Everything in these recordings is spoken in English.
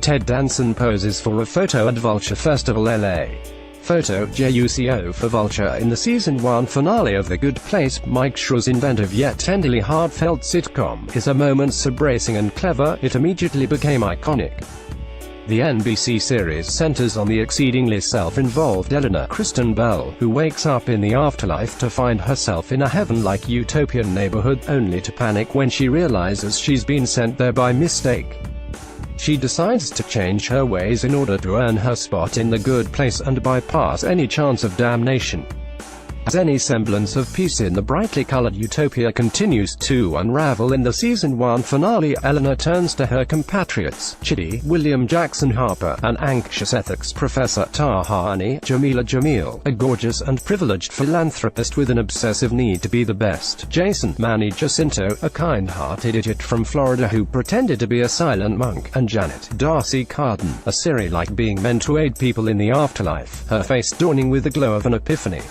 Ted Danson poses for a photo at Vulture Festival L.A. Photo JUCO for Vulture in the Season 1 finale of The Good Place. Mike Schur's inventive yet tenderly heartfelt sitcom is a moment so bracing and clever, it immediately became iconic. The NBC series centers on the exceedingly self-involved Eleanor Kristen Bell, who wakes up in the afterlife to find herself in a heaven-like utopian neighborhood, only to panic when she realizes she's been sent there by mistake. She decides to change her ways in order to earn her spot in the good place and bypass any chance of damnation. As any semblance of peace in the brightly colored utopia continues to unravel in the Season 1 finale, Eleanor turns to her compatriots, Chidi, William Jackson Harper, an anxious ethics professor, Tahani, Jamila Jamil, a gorgeous and privileged philanthropist with an obsessive need to be the best, Jason, Manny Jacinto, a kind-hearted idiot from Florida who pretended to be a silent monk, and Janet, Darcy Carden, a Siri-like being meant to aid people in the afterlife, her face dawning with the glow of an epiphany.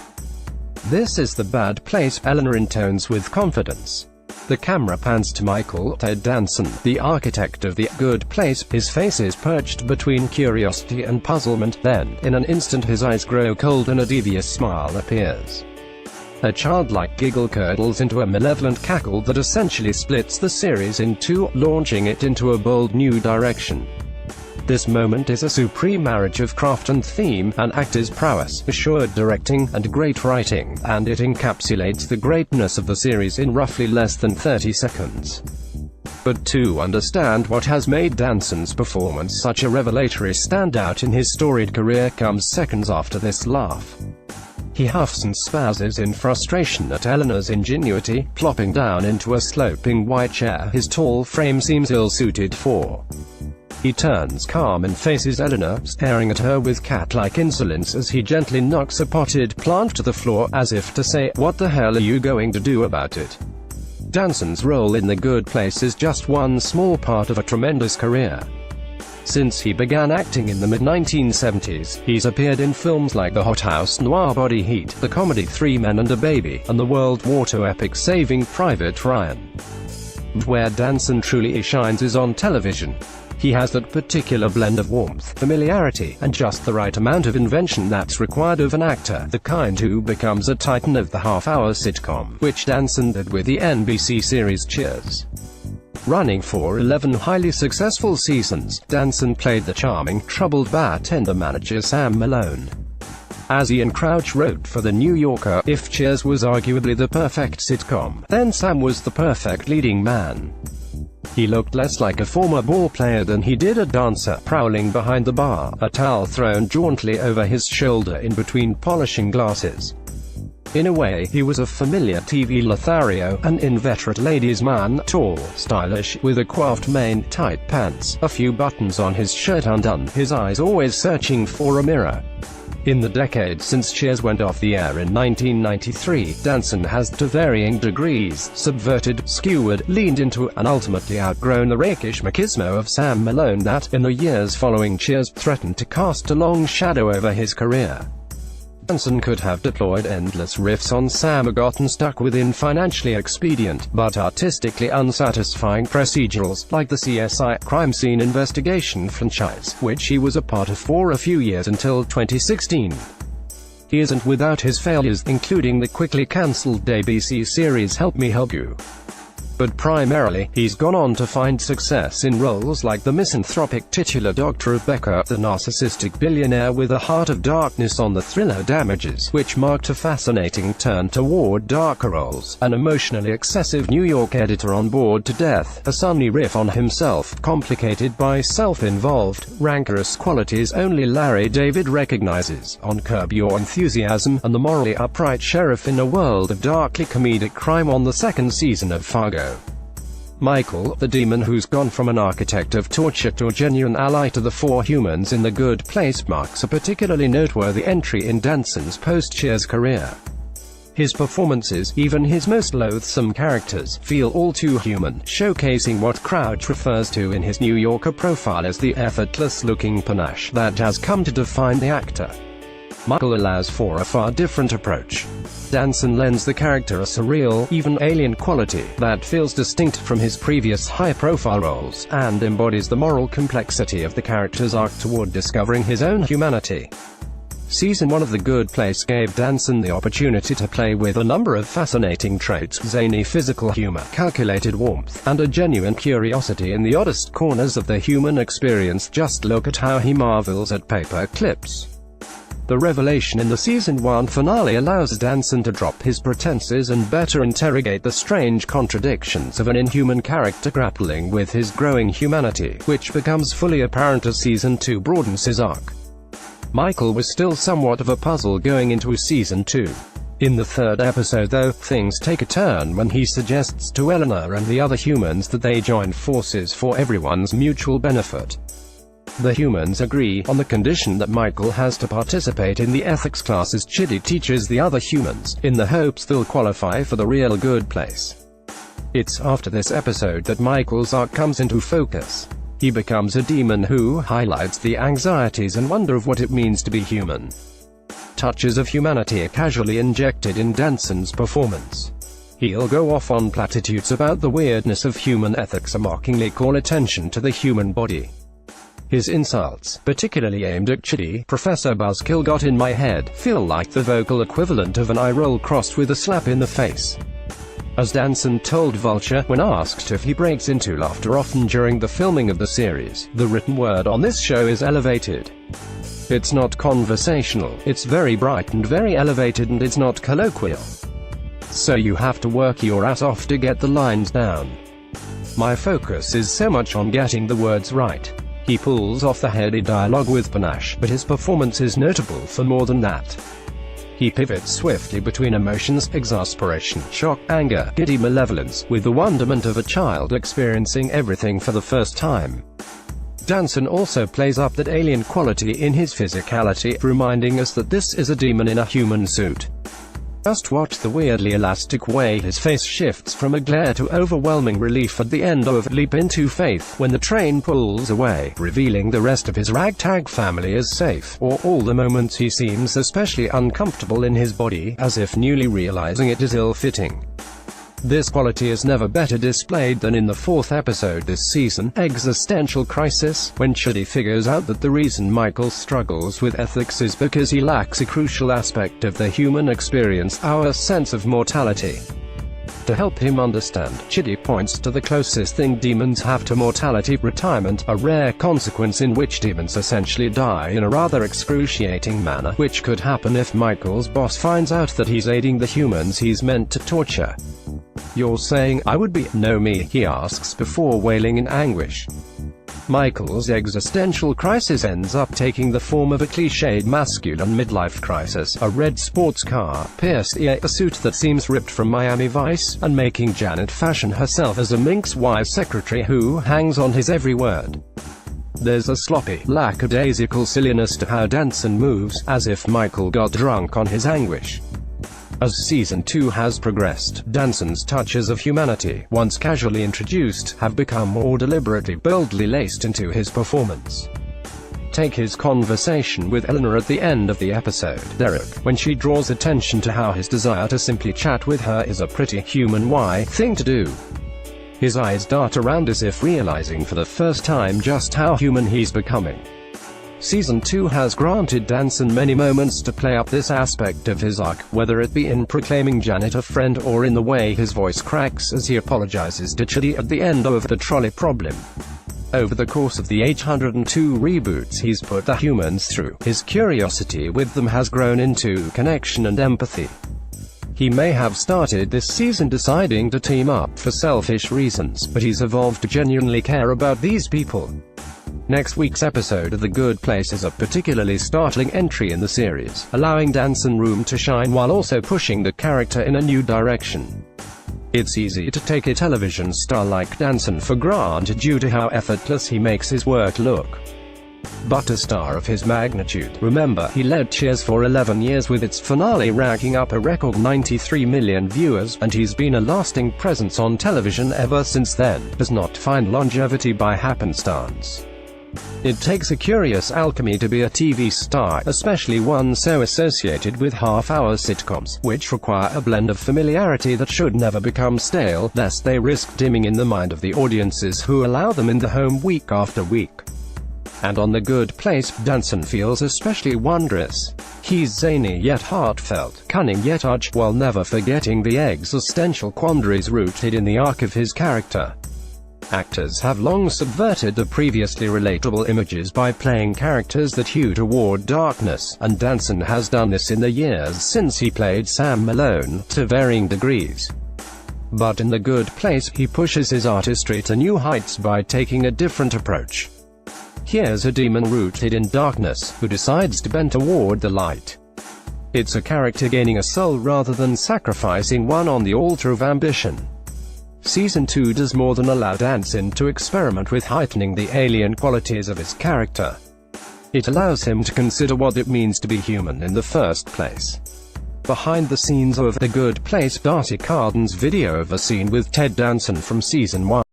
"This is the bad place," Eleanor intones with confidence. The camera pans to Michael Ted Danson, the architect of the good place. His face is perched between curiosity and puzzlement, then, in an instant his eyes grow cold and a devious smile appears. A childlike giggle curdles into a malevolent cackle that essentially splits the series in two, launching it into a bold new direction. This moment is a supreme marriage of craft and theme, an actor's prowess, assured directing, and great writing, and it encapsulates the greatness of the series in roughly less than 30 seconds. But to understand what has made Danson's performance such a revelatory standout in his storied career comes seconds after this laugh. He huffs and spazzes in frustration at Eleanor's ingenuity, plopping down into a sloping white chair his tall frame seems ill-suited for. He turns calm and faces Eleanor, staring at her with cat-like insolence as he gently knocks a potted plant to the floor, as if to say, "What the hell are you going to do about it?" Danson's role in The Good Place is just one small part of a tremendous career. Since he began acting in the mid-1970s, he's appeared in films like the hot house noir Body Heat, the comedy 3 Men and a Baby, and the World War II epic Saving Private Ryan. Where Danson truly shines is on television. He has that particular blend of warmth, familiarity, and just the right amount of invention that's required of an actor, the kind who becomes a titan of the half-hour sitcom, which Danson did with the NBC series Cheers. Running for 11 highly successful seasons, Danson played the charming, troubled bartender manager Sam Malone. As Ian Crouch wrote for The New Yorker, if Cheers was arguably the perfect sitcom, then Sam was the perfect leading man. He looked less like a former ball player than he did a dancer, prowling behind the bar, a towel thrown jauntily over his shoulder in between polishing glasses. In a way, he was a familiar TV Lothario, an inveterate ladies' man, tall, stylish, with a coiffed mane, tight pants, a few buttons on his shirt undone, his eyes always searching for a mirror. In the decade since Cheers went off the air in 1993, Danson has, to varying degrees, subverted, skewered, leaned into, and ultimately outgrown the rakish machismo of Sam Malone that, in the years following Cheers, threatened to cast a long shadow over his career. Danson could have deployed endless riffs on Sam or gotten stuck within financially expedient, but artistically unsatisfying procedurals, like the CSI crime scene investigation franchise, which he was a part of for a few years until 2016. He isn't without his failures, including the quickly cancelled ABC series Help Me Help You. But primarily, he's gone on to find success in roles like the misanthropic titular Dr. Rebecca, the narcissistic billionaire with a heart of darkness on the thriller Damages, which marked a fascinating turn toward darker roles, an emotionally excessive New York editor on Bored to Death, a sunny riff on himself, complicated by self-involved, rancorous qualities only Larry David recognizes, on Curb Your Enthusiasm, and the morally upright sheriff in a world of darkly comedic crime on the second season of Fargo. Michael, the demon who's gone from an architect of torture to a genuine ally to the four humans in The Good Place, marks a particularly noteworthy entry in Danson's post-Cheers career. His performances, even his most loathsome characters, feel all too human, showcasing what Crouch refers to in his New Yorker profile as the effortless-looking panache that has come to define the actor. Michael allows for a far different approach. Danson lends the character a surreal, even alien quality that feels distinct from his previous high-profile roles, and embodies the moral complexity of the character's arc toward discovering his own humanity. Season 1 of The Good Place gave Danson the opportunity to play with a number of fascinating traits: zany physical humor, calculated warmth, and a genuine curiosity in the oddest corners of the human experience. Just look at how he marvels at paper clips. The revelation in the Season 1 finale allows Danson to drop his pretenses and better interrogate the strange contradictions of an inhuman character grappling with his growing humanity, which becomes fully apparent as Season 2 broadens his arc. Michael was still somewhat of a puzzle going into Season 2. In the third episode, though, things take a turn when he suggests to Eleanor and the other humans that they join forces for everyone's mutual benefit. The humans agree, on the condition that Michael has to participate in the ethics classes Chidi teaches the other humans, in the hopes they'll qualify for the real Good Place. It's after this episode that Michael's arc comes into focus. He becomes a demon who highlights the anxieties and wonder of what it means to be human. Touches of humanity are casually injected in Danson's performance. He'll go off on platitudes about the weirdness of human ethics and mockingly call attention to the human body. His insults, particularly aimed at Chidi, "Professor Buzzkill got in my head," feel like the vocal equivalent of an eye roll crossed with a slap in the face. As Danson told Vulture, when asked if he breaks into laughter often during the filming of the series, "The written word on this show is elevated. It's not conversational, it's very bright and very elevated, and it's not colloquial. So you have to work your ass off to get the lines down. My focus is so much on getting the words right." He pulls off the heady dialogue with panache, but his performance is notable for more than that. He pivots swiftly between emotions: exasperation, shock, anger, giddy malevolence, with the wonderment of a child experiencing everything for the first time. Danson also plays up that alien quality in his physicality, reminding us that this is a demon in a human suit. Just watch the weirdly elastic way his face shifts from a glare to overwhelming relief at the end of Leap into Faith, when the train pulls away, revealing the rest of his ragtag family is safe, or all the moments he seems especially uncomfortable in his body, as if newly realizing it is ill-fitting. This quality is never better displayed than in the fourth episode this season, Existential Crisis, when Chidi figures out that the reason Michael struggles with ethics is because he lacks a crucial aspect of the human experience: our sense of mortality. To help him understand, Chidi points to the closest thing demons have to mortality: retirement, a rare consequence in which demons essentially die in a rather excruciating manner, which could happen if Michael's boss finds out that he's aiding the humans he's meant to torture. "You're saying I would be no me?" he asks before wailing in anguish. Michael's existential crisis ends up taking the form of a cliched masculine midlife crisis: a red sports car, pierced ear, a suit that seems ripped from Miami Vice, and making Janet fashion herself as a minx wise secretary who hangs on his every word. There's a sloppy, lackadaisical silliness to how Danson moves, as if Michael got drunk on his anguish. As Season 2 has progressed, Danson's touches of humanity, once casually introduced, have become more deliberately, boldly laced into his performance. Take his conversation with Eleanor at the end of the episode, Derek, when she draws attention to how his desire to simply chat with her is a pretty human thing to do. His eyes dart around as if realizing for the first time just how human he's becoming. Season 2 has granted Danson many moments to play up this aspect of his arc, whether it be in proclaiming Janet a friend or in the way his voice cracks as he apologizes to Chidi at the end of The Trolley Problem. Over the course of the 802 reboots he's put the humans through, his curiosity with them has grown into connection and empathy. He may have started this season deciding to team up for selfish reasons, but he's evolved to genuinely care about these people. Next week's episode of The Good Place is a particularly startling entry in the series, allowing Danson room to shine while also pushing the character in a new direction. It's easy to take a television star like Danson for granted due to how effortless he makes his work look. But a star of his magnitude, remember, he led Cheers for 11 years with its finale racking up a record 93 million viewers, and he's been a lasting presence on television ever since then, does not find longevity by happenstance. It takes a curious alchemy to be a TV star, especially one so associated with half-hour sitcoms, which require a blend of familiarity that should never become stale, lest they risk dimming in the mind of the audiences who allow them in the home week after week. And on The Good Place, Danson feels especially wondrous. He's zany yet heartfelt, cunning yet arch, while never forgetting the existential quandaries rooted in the arc of his character. Actors have long subverted the previously relatable images by playing characters that hew toward darkness, and Danson has done this in the years since he played Sam Malone, to varying degrees. But in The Good Place, he pushes his artistry to new heights by taking a different approach. Here's a demon rooted in darkness, who decides to bend toward the light. It's a character gaining a soul rather than sacrificing one on the altar of ambition. Season 2 does more than allow Danson to experiment with heightening the alien qualities of his character. It allows him to consider what it means to be human in the first place. Behind the scenes of The Good Place, Darcy Carden's video of a scene with Ted Danson from Season 1.